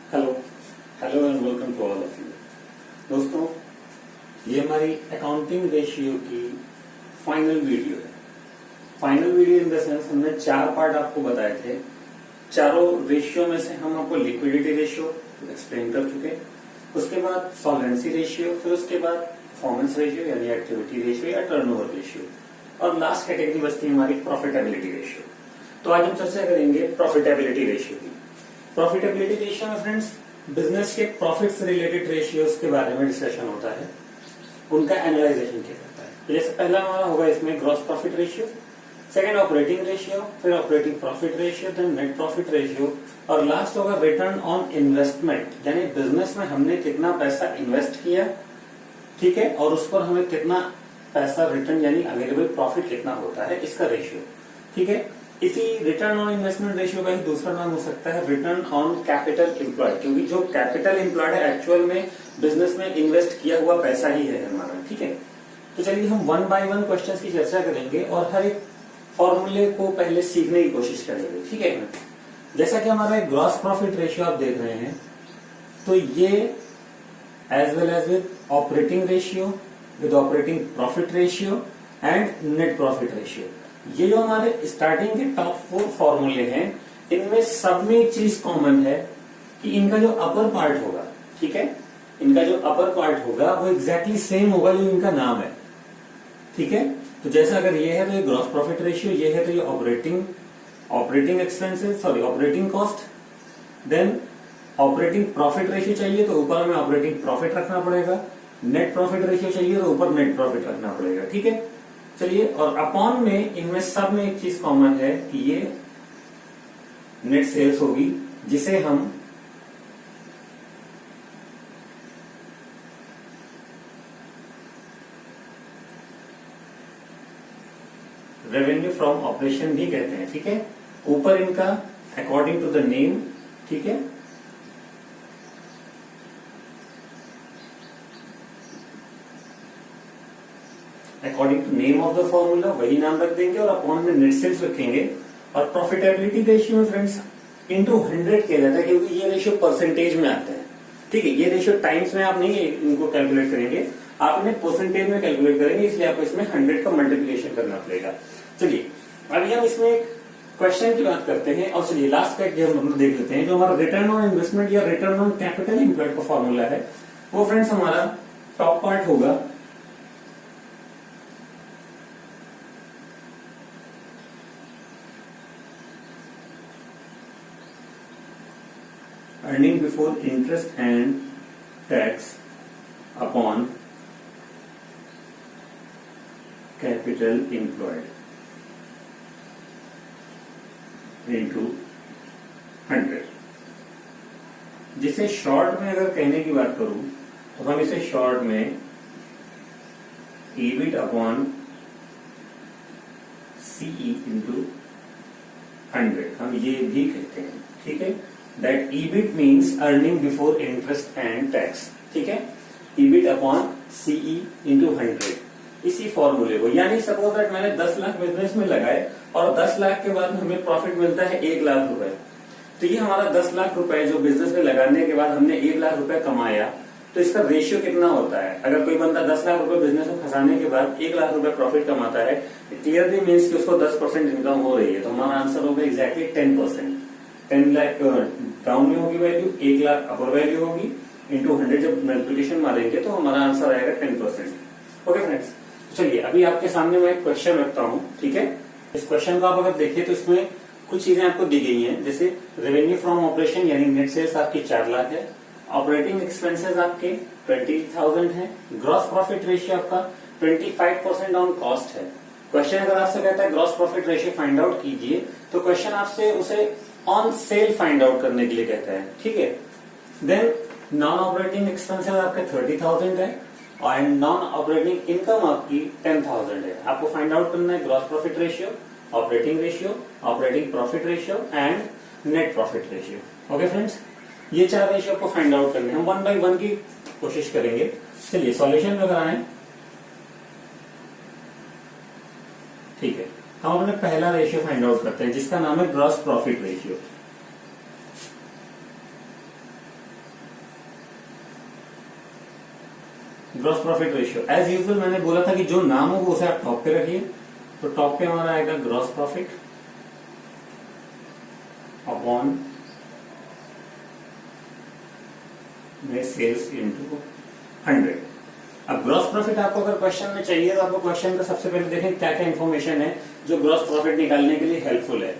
Hello hello and welcome to all of you. दोस्तों, ये हमारी अकाउंटिंग रेशियो की फाइनल वीडियो है। Final video in the sense हमने 4 पार्ट आपको बताए थे। चारों रेशियो में से हम आपको लिक्विडिटी रेशियो एक्सप्लेन कर चुके, उसके बाद सॉल्वेंसी रेशियो, फिर उसके बाद परफॉर्मेंस रेशियो यानी एक्टिविटी रेशियो या टर्नओवर रेशियो, और लास्ट कैटेगरी बचती है हमारी प्रॉफिटेबिलिटी रेशियो। तो आज हम चर्चा करेंगे प्रॉफिटेबिलिटी रेशियो की। प्रॉफिटेबिलिटी रेशियो में फ्रेंड्स बिजनेस के प्रॉफिट से रिलेटेड रेशियोज के बारे में डिस्कशन होता है, उनका एनालाइजेशन किया जाता है। जैसे पहला हमारा होगा इसमें gross profit ratio, second operating ratio, फिर operating profit ratio, then net profit ratio, और लास्ट होगा रिटर्न ऑन इन्वेस्टमेंट यानी बिजनेस में हमने कितना पैसा इन्वेस्ट किया, ठीक है, और उस पर हमें कितना पैसा रिटर्न यानी अवेलेबल प्रॉफिट कितना होता है, इसका रेशियो। ठीक है, इसी रिटर्न ऑन इन्वेस्टमेंट रेशियो का ही दूसरा नाम हो सकता है रिटर्न ऑन कैपिटल एम्प्लॉयड, क्योंकि जो कैपिटल एम्प्लॉयड है एक्चुअल में बिजनेस में इन्वेस्ट किया हुआ पैसा ही है हमारा। ठीक है, तो चलिए हम 1 बाय 1 क्वेश्चंस की चर्चा करेंगे और हर एक फॉर्मूले को पहले सीखने की कोशिश करेंगे। ठीक है, जैसा कि हमारा ग्रॉस प्रॉफिट रेशियो आप देख रहे हैं, तो ये as well as with operating ratio, with operating profit ratio and net profit ratio, ये जो हमारे स्टार्टिंग के टॉप 4 फॉर्मूले हैं, इनमें सब में एक चीज कॉमन है कि इनका जो अपर पार्ट होगा, ठीक है, इनका जो अपर पार्ट होगा वो एग्जैक्टली सेम होगा जो इनका नाम है। ठीक है, तो जैसा अगर ये है तो ये ग्रॉस प्रॉफिट रेशियो, ये है तो ये operating expenses, sorry operating cost, then operating profit ratio चाहिए तो ऊपर हमें ऑपरेटिंग प्रॉफिट रखना पड़ेगा, नेट प्रॉफिट रेशियो चाहिए तो ऊपर नेट प्रॉफिट रखना पड़ेगा। ठीक है, चलिए, और अपॉन में इनमें सब में एक चीज कॉमन है कि ये नेट सेल्स होगी, जिसे हम रेवेन्यू फ्रॉम ऑपरेशन भी कहते हैं। ठीक है, ऊपर इनका अकॉर्डिंग टू द नेम, ठीक है, according to name of the formula वही नाम रख देंगे और अपॉन में नेट सेल्स रखेंगे। और प्रॉफिटेबिलिटी रेशियो में फ्रेंड्स इंटू 100 किया जाता है, क्योंकि ये रेशियो परसेंटेज में आता है। ठीक है, ये रेशियो टाइम्स में आप नहीं इनको कैलकुलेट करेंगे, आप इन्हें परसेंटेज में कैलकुलेट करेंगे, इसलिए आपको इसमें 100 का मल्टीप्लिकेशन करना पड़ेगा। चलिए, अभी हम इसमें एक क्वेश्चन की बात करते हैं, और चलिए लास्ट का हम देख लेते हैं। जो हमारा रिटर्न ऑन इन्वेस्टमेंट या रिटर्न ऑन कैपिटल एम्प्लॉयड का फॉर्मूला है, वो फ्रेंड्स हमारा टॉप पार्ट होगा earning before interest and tax upon capital employed into 100। जिसे शॉर्ट में अगर कहने की बात करूं तो हम इसे शॉर्ट में EBIT अपॉन CE into 100 हम ये भी कहते हैं। ठीक है, that EBIT means earning before interest and tax। ठीक है, EBIT अपॉन CE into 100, इसी फॉर्मूले को, यानी सपोज दैट मैंने 10 लाख बिजनेस में लगाए और 10 लाख के बाद हमें प्रॉफिट मिलता है 1 लाख रुपए, तो ये हमारा 10 लाख रुपए जो बिजनेस में लगाने के बाद हमने 1 लाख रुपए कमाया, तो इसका रेशियो कितना होता है? अगर कोई बंदा 10 लाख रुपए बिजनेस में फंसाने के बाद 1 लाख रुपए प्रॉफिट कमाता है, क्लियरली मीन्स कि उसको 10% इनकम हो रही है, तो हमारा आंसर होगा एक्जैक्टली 10%। 10 लाख डाउन में होगी वैल्यू, 1 लाख अपर वैल्यू होगी, इंटू 100 जब मल्टीप्लिकेशन मारेंगे तो हमारा आंसर आएगा 10%। ओके फ्रेंड्स, चलिए अभी आपके सामने मैं एक क्वेश्चन रखता हूं। ठीक है, इस क्वेश्चन को आप अगर देखिए तो इसमें कुछ चीजें आपको दी गई हैं, जैसे रेवेन्यू फ्रॉम ऑपरेशन यानी नेट सेल्स आपकी 4 लाख है, ऑपरेटिंग एक्सपेंसेस आपके 20,000 है, ग्रॉस प्रॉफिट रेशियो आपका 25% ऑन कॉस्ट है। क्वेश्चन अगर आपसे कहता है gross profit ratio find out कीजिए, तो क्वेश्चन आपसे उसे ऑन सेल फाइंड आउट करने के लिए कहता है। ठीक है, देन नॉन ऑपरेटिंग एक्सपेंसेस आपके 30,000 है और नॉन ऑपरेटिंग इनकम आपकी 10,000 है। आपको फाइंड आउट करना है gross profit ratio, operating ratio, operating profit ratio and net profit ratio. Okay friends, ये 4 रेशियो आपको फाइंड आउट करने हैं। हम 1 बाय 1 की कोशिश करेंगे। चलिए सॉल्यूशन में अगर आए, ठीक है, हम अपने पहला रेशियो फाइंड आउट करते हैं जिसका नाम है gross profit ratio. Gross profit ratio as usual मैंने बोला था कि जो नाम हो वो उसे आप टॉप पे रखिए। तो टॉप पे हमारा आएगा gross profit upon net sales into 100। अब ग्रॉस प्रॉफिट आपको अगर क्वेश्चन में चाहिए तो आपको क्वेश्चन का सबसे पहले देखें क्या क्या इन्फॉर्मेशन है जो ग्रॉस प्रॉफिट निकालने के लिए हेल्पफुल है।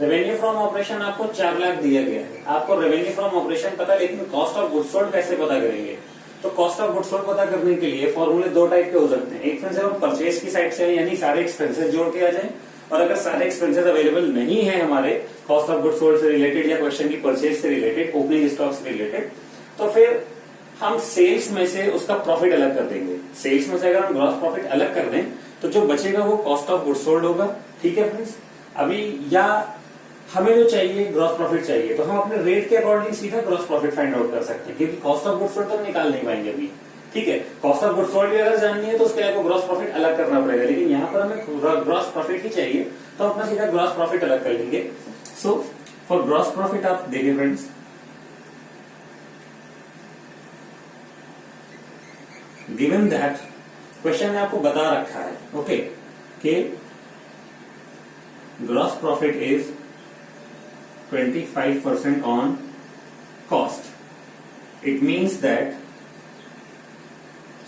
रेवेन्यू फ्रॉम ऑपरेशन आपको 4 लाख दिया गया है। आपको रेवेन्यू फ्रॉम ऑपरेशन पता, लेकिन कॉस्ट ऑफ गुड्स सोल्ड कैसे पता करेंगे? तो कॉस्ट ऑफ गुड्स सोल्ड पता करने के लिए फॉर्मूले 2 टाइप के हो सकते हैं। एक में से हम परचेज की साइड से यानी सारे एक्सपेंसेस जोड़ के आ जाए, और अगर सारे एक्सपेंसेस अवेलेबल नहीं है हमारे कॉस्ट ऑफ गुड्स सोल्ड से रिलेटेड या क्वेश्चन की परचेज से रिलेटेड, ओपनिंग स्टॉक से रिलेटेड, तो फिर हम सेल्स में से उसका प्रॉफिट अलग कर देंगे। सेल्स में से अगर हम ग्रॉस प्रॉफिट अलग कर दें तो जो बचेगा वो कॉस्ट ऑफ गुड्स सोल्ड होगा। ठीक है फ्रेंड्स, अभी या हमें जो चाहिए ग्रॉस प्रॉफिट चाहिए तो हम अपने रेट के अकॉर्डिंग सीधा ग्रॉस प्रॉफिट फाइंड आउट कर सकते हैं, क्योंकि कॉस्ट ऑफ गुड्स सोल्ड तो निकाल नहीं पाएंगे अभी। ठीक है, कॉस्ट ऑफ गुड्स सोल्ड भी अगर जाननी है तो उसके लिए आपको ग्रॉस प्रॉफिट अलग करना पड़ेगा, लेकिन यहाँ पर हमें ग्रॉस प्रॉफिट ही चाहिए तो अपना सीधा ग्रॉस प्रॉफिट अलग कर लेंगे। सो फॉर ग्रॉस प्रॉफिट आप देखिए फ्रेंड्स, गिवन दैट क्वेश्चन ने आपको बता रखा है ओके कि gross profit is 25% on cost. It means that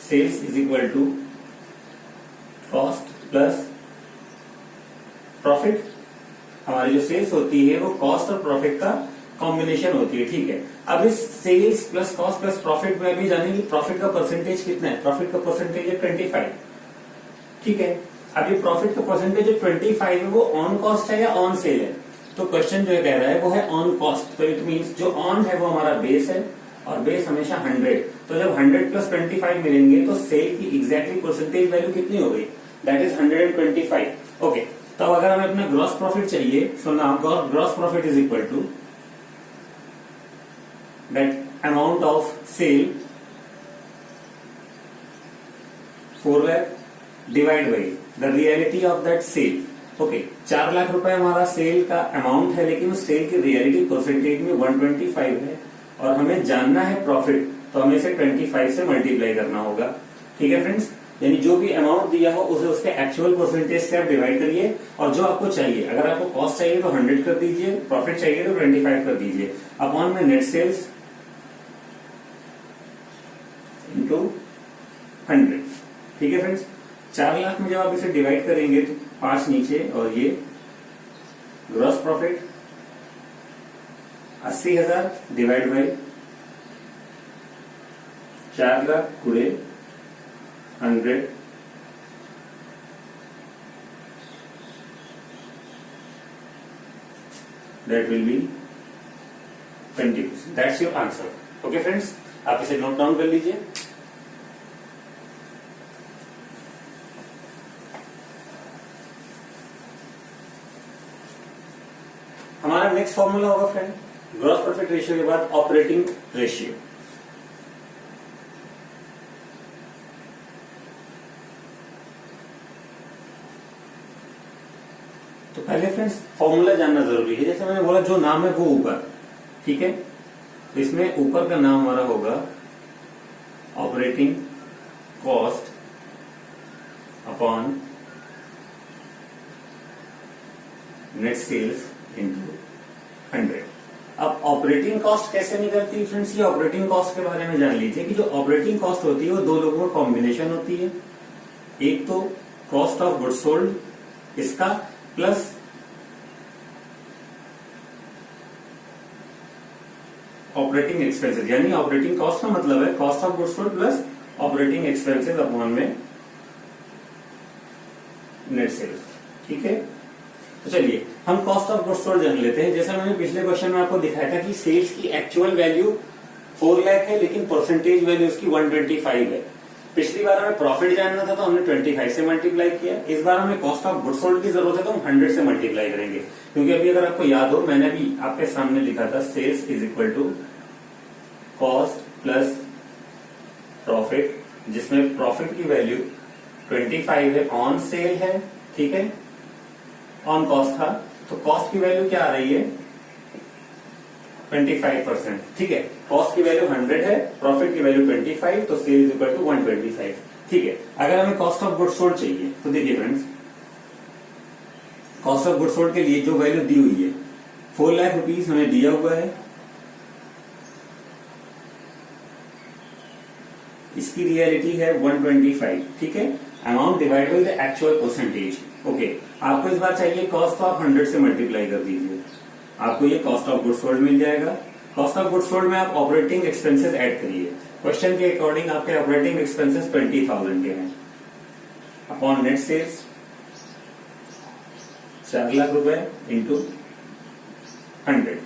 sales is equal to cost plus profit. हमारी जो सेल्स होती है वो कॉस्ट और प्रॉफिट का कॉम्बिनेशन होती है। ठीक है, अब इस sales plus cost plus profit में भी जानेंगे प्रॉफिट का परसेंटेज कितना है। प्रॉफिट का परसेंटेज है 25। ठीक है, अब ये प्रॉफिट का परसेंटेज जो 25 है वो ऑन कॉस्ट है या ऑन सेल है? तो क्वेश्चन जो कह रहा है वो है ऑन कॉस्ट। तो इट मीन्स जो ऑन है वो हमारा बेस है और बेस हमेशा 100। तो जब 100 प्लस 25 मिलेंगे तो सेल की एग्जैक्टली परसेंटेज वैल्यू कितनी हो गई? That is 125। ओके, तो अगर हमें अपना ग्रॉस प्रॉफिट चाहिए, so now gross profit is equal to that amount of sale 4 lakh divide by the reality of that sale। Okay, 4 lakh रुपए हमारा सेल का अमाउंट है, लेकिन उस सेल की रियलिटी परसेंटेज में 125 है और हमें जानना है प्रॉफिट, तो हमें इसे 25 से मल्टीप्लाई करना होगा। ठीक है फ्रेंड्स, यानी जो भी अमाउंट दिया हो उसे उसके एक्चुअल परसेंटेज से आप डिवाइड करिए और जो आपको चाहिए, अगर आपको कॉस्ट चाहिए तो 100 कर दीजिए, प्रॉफिट चाहिए तो 25 कर दीजिए, अपॉन में नेट सेल्स इंटू 100। ठीक है फ्रेंड्स, 4 लाख में जब आप इसे डिवाइड करेंगे तो 5 नीचे और ये gross profit 80,000 divide by 4 lakh गुणे 100 that will be 20%। That's your answer. Okay friends, आप इसे नोट डाउन कर लीजिए। हमारा नेक्स्ट फॉर्मूला होगा फ्रेंड ग्रॉस प्रॉफिट रेशियो के बाद ऑपरेटिंग रेशियो। तो पहले फ्रेंड्स फॉर्मूला जानना जरूरी है। जैसे मैंने बोला जो नाम है वो ऊपर, ठीक है, तो इसमें ऊपर का नाम हमारा होगा operating cost upon net sales into 100। अब ऑपरेटिंग कॉस्ट कैसे निकलती है फ्रेंड्स? ये ऑपरेटिंग कॉस्ट के बारे में जान लीजिए कि जो ऑपरेटिंग कॉस्ट होती है वो 2 लोगों का कॉम्बिनेशन होती है। एक तो कॉस्ट ऑफ गुड्स सोल्ड इसका प्लस ऑपरेटिंग एक्सपेंसेस, यानी ऑपरेटिंग कॉस्ट का मतलब है cost of goods sold plus operating expenses upon में नेट सेल्स। ठीक है, तो चलिए हम कॉस्ट ऑफ गुड्स सोल्ड जान लेते हैं। जैसा मैंने पिछले क्वेश्चन में आपको दिखाया था कि सेल्स की एक्चुअल वैल्यू 4 लाख है, लेकिन परसेंटेज वैल्यू उसकी 125 है। पिछली बार हमें प्रॉफिट जानना था तो हमने 25 से मल्टीप्लाई किया। इस बार हमें कॉस्ट ऑफ गुड्स सोल्ड की जरूरत है तो हम 100 से मल्टीप्लाई करेंगे, क्योंकि अभी अगर आपको याद हो मैंने अभी आपके सामने लिखा था sales is equal to cost plus profit, जिसमें प्रॉफिट की वैल्यू 25 है, ऑन सेल है, ठीक है, ऑन कॉस्ट था, तो कॉस्ट की वैल्यू क्या आ रही है 25%। ठीक है, कॉस्ट की वैल्यू 100 है, प्रॉफिट की वैल्यू 25, तो सेल इज इक्वल टू 125। ठीक है, अगर हमें कॉस्ट ऑफ गुड्स सोल्ड चाहिए तो देखिए friends, cost of goods sold के लिए जो वैल्यू दी हुई है 4 लाख रुपीज हमें दिया हुआ है, इसकी रियलिटी है 125। ठीक है, amount divide by the actual percentage. Okay, आपको इस बार चाहिए कॉस्ट ऑफ 100 से मल्टीप्लाई कर दीजिए, आपको ये कॉस्ट ऑफ गुड्स सोल्ड मिल जाएगा। कॉस्ट ऑफ गुड्स सोल्ड में आप ऑपरेटिंग एक्सपेंसेस ऐड करिए। क्वेश्चन के अकॉर्डिंग आपके ऑपरेटिंग एक्सपेंसेस 20,000 के हैं, अपॉन नेट सेल्स 4 लाख रुपए इंटू 100।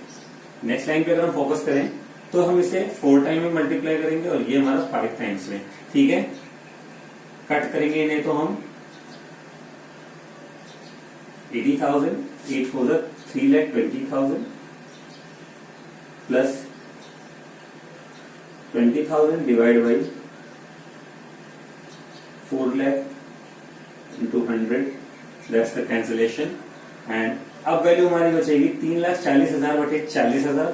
नेक्स्ट लाइन पे अगर हम फोकस करें तो हम इसे 4 टाइम में मल्टीप्लाई करेंगे और ये हमारा 5 टाइम्स में। ठीक है, कट करेंगे इन्हें तो हम 80,000, 8 4 3,20,000 plus 20,000 divide by 4 lakh into 100, that's the cancellation. And अब वैल्यू हमारी बचेगी 3,40,000 बटे 40,000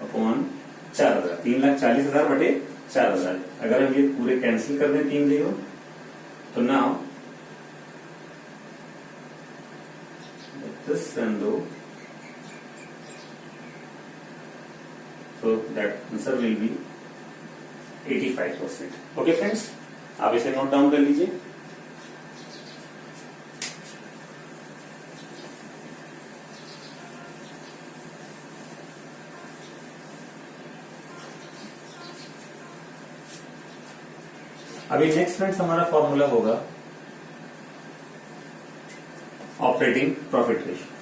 अपॉन 4,000। 3,40,000 बटे 4,000। अगर हम ये पूरे कैंसिल कर दें 3 जीरो, तो now this and do, so that answer will be 85%। Okay friends, आप इसे नोट डाउन कर लीजिए। अभी नेक्स्ट फ्रेंड्स हमारा फॉर्मूला होगा ऑपरेटिंग प्रॉफिट रेशियो।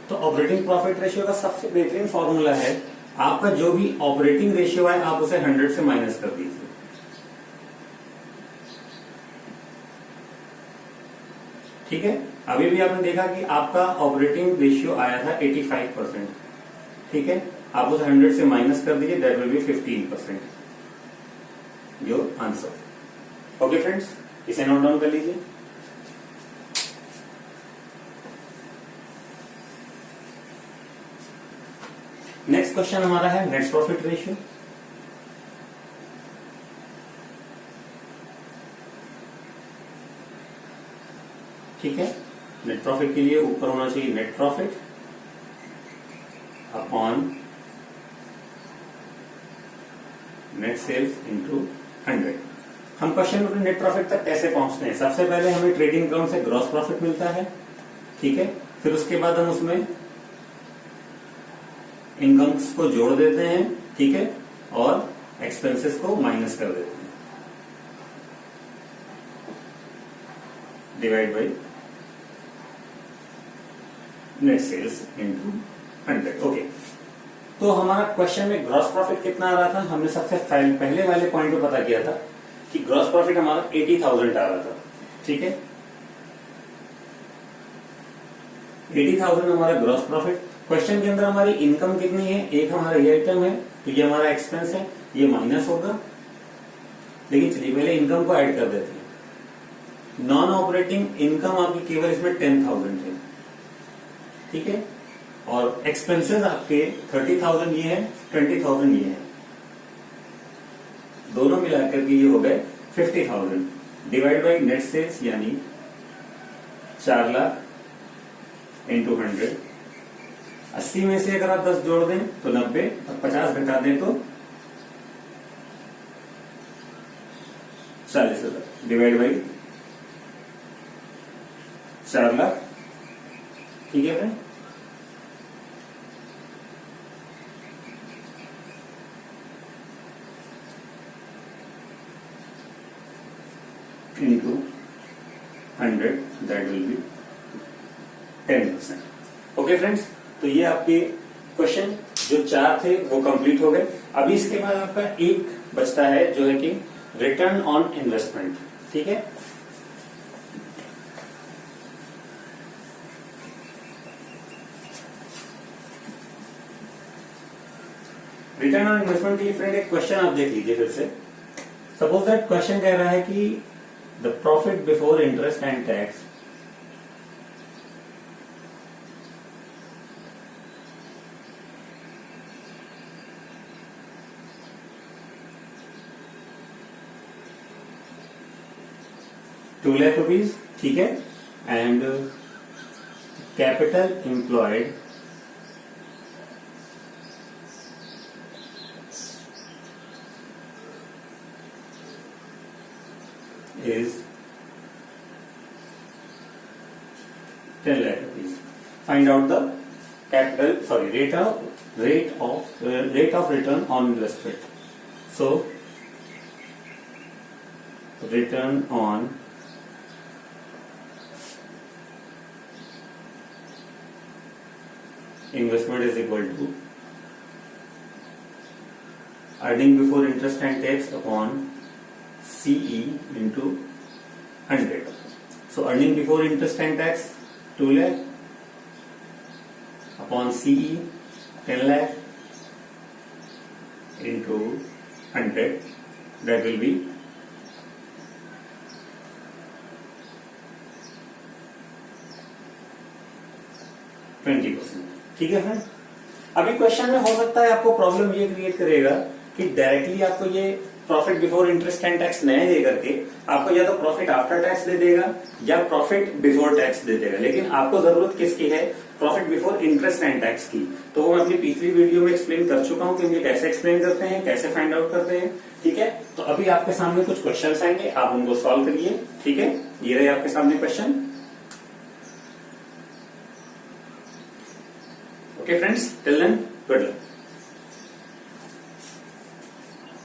तो ऑपरेटिंग प्रॉफिट रेशियो का सबसे बेहतरीन फॉर्मूला है, आपका जो भी ऑपरेटिंग रेशियो है आप उसे 100 से माइनस कर दीजिए। ठीक है, अभी भी आपने देखा कि आपका ऑपरेटिंग रेशियो आया था 85%। ठीक है, आप उसे 100 से माइनस कर दीजिए, that will be 15% your answer. Okay friends, इसे नोट डाउन कर लीजिए। नेक्स्ट क्वेश्चन हमारा है नेट प्रॉफिट रेशियो। ठीक है, नेट प्रॉफिट के लिए ऊपर होना चाहिए net profit upon net sales into 100। हम क्वेश्चन में नेट प्रॉफिट तक कैसे पहुंचते हैं? सबसे पहले हमें ट्रेडिंग अकाउंट से ग्रॉस प्रॉफिट मिलता है। ठीक है, फिर उसके बाद हम उसमें इनकम्स को जोड़ देते हैं। ठीक है, और एक्सपेंसेस को माइनस कर देते हैं, divide by net sales into 100। Okay, तो हमारा क्वेश्चन में ग्रॉस प्रॉफिट कितना आ रहा था? हमने सबसे पहले वाले पॉइंट पे पता किया था कि ग्रॉस प्रॉफिट हमारा 80,000 आ रहा था। ठीक है, 80,000 हमारा ग्रॉस प्रॉफिट। क्वेश्चन के अंदर हमारी इनकम कितनी है? एक हमारा ये आइटम है, तो ये हमारा एक्सपेंस है, ये माइनस होगा। लेकिन चलिए पहले इनकम को ऐड कर देते हैं। नॉन ऑपरेटिंग इनकम आपकी केवल इसमें 10,000 है। ठीक है, और एक्सपेंसेस आपके 30,000 ये है, 20,000 ये है, दोनों मिलाकर के ये हो गए 50,000 डिवाइड बाई नेट सेल्स, यानी 4 लाख इंटू 100। 80 में से अगर आप 10 जोड़ दें तो 90, और 50 घटा दें तो 40,000 डिवाइड बाई 4 लाख। ठीक है friend, into 100, that will be 10%। Okay friends, तो ये आपके क्वेश्चन जो 4 थे वो कंप्लीट हो गए। अभी इसके बाद आपका एक बचता है जो है कि रिटर्न ऑन इन्वेस्टमेंट। ठीक है, रिटर्न ऑन इन्वेस्टमेंट के लिए फ्रेंड एक क्वेश्चन आप देख लीजिए फिर से। सपोज दैट क्वेश्चन कह रहा है कि the profit before interest and tax ₹2,00,000, ठीक है, and capital employed is ₹10,00,000. Find out the rate of return on investment. So return on investment is equal to earning before interest and tax upon CE into 100. So earning before interest and tax 2 lakh upon CE 10 lakh into 100, that will be 20%. ठीक है friend. अभी question में हो सकता है आपको problem ये create करेगा कि डायरेक्टली आपको ये profit before interest and tax नहीं दे करके आपको या तो प्रॉफिट आफ्टर टैक्स दे देगा या प्रॉफिट बिफोर टैक्स दे देगा, लेकिन आपको जरूरत किसकी है? Profit before interest and tax की। तो वो मैं अपनी पिछली वीडियो में एक्सप्लेन कर चुका हूं कि हम ये कैसे एक्सप्लेन करते हैं, कैसे फाइंड आउट करते हैं। ठीक है, तो अभी आपके सामने कुछ क्वेश्चन आएंगे, आप उनको सॉल्व करिए। ठीक है, ये रहे आपके सामने question. Okay friends, till then good luck.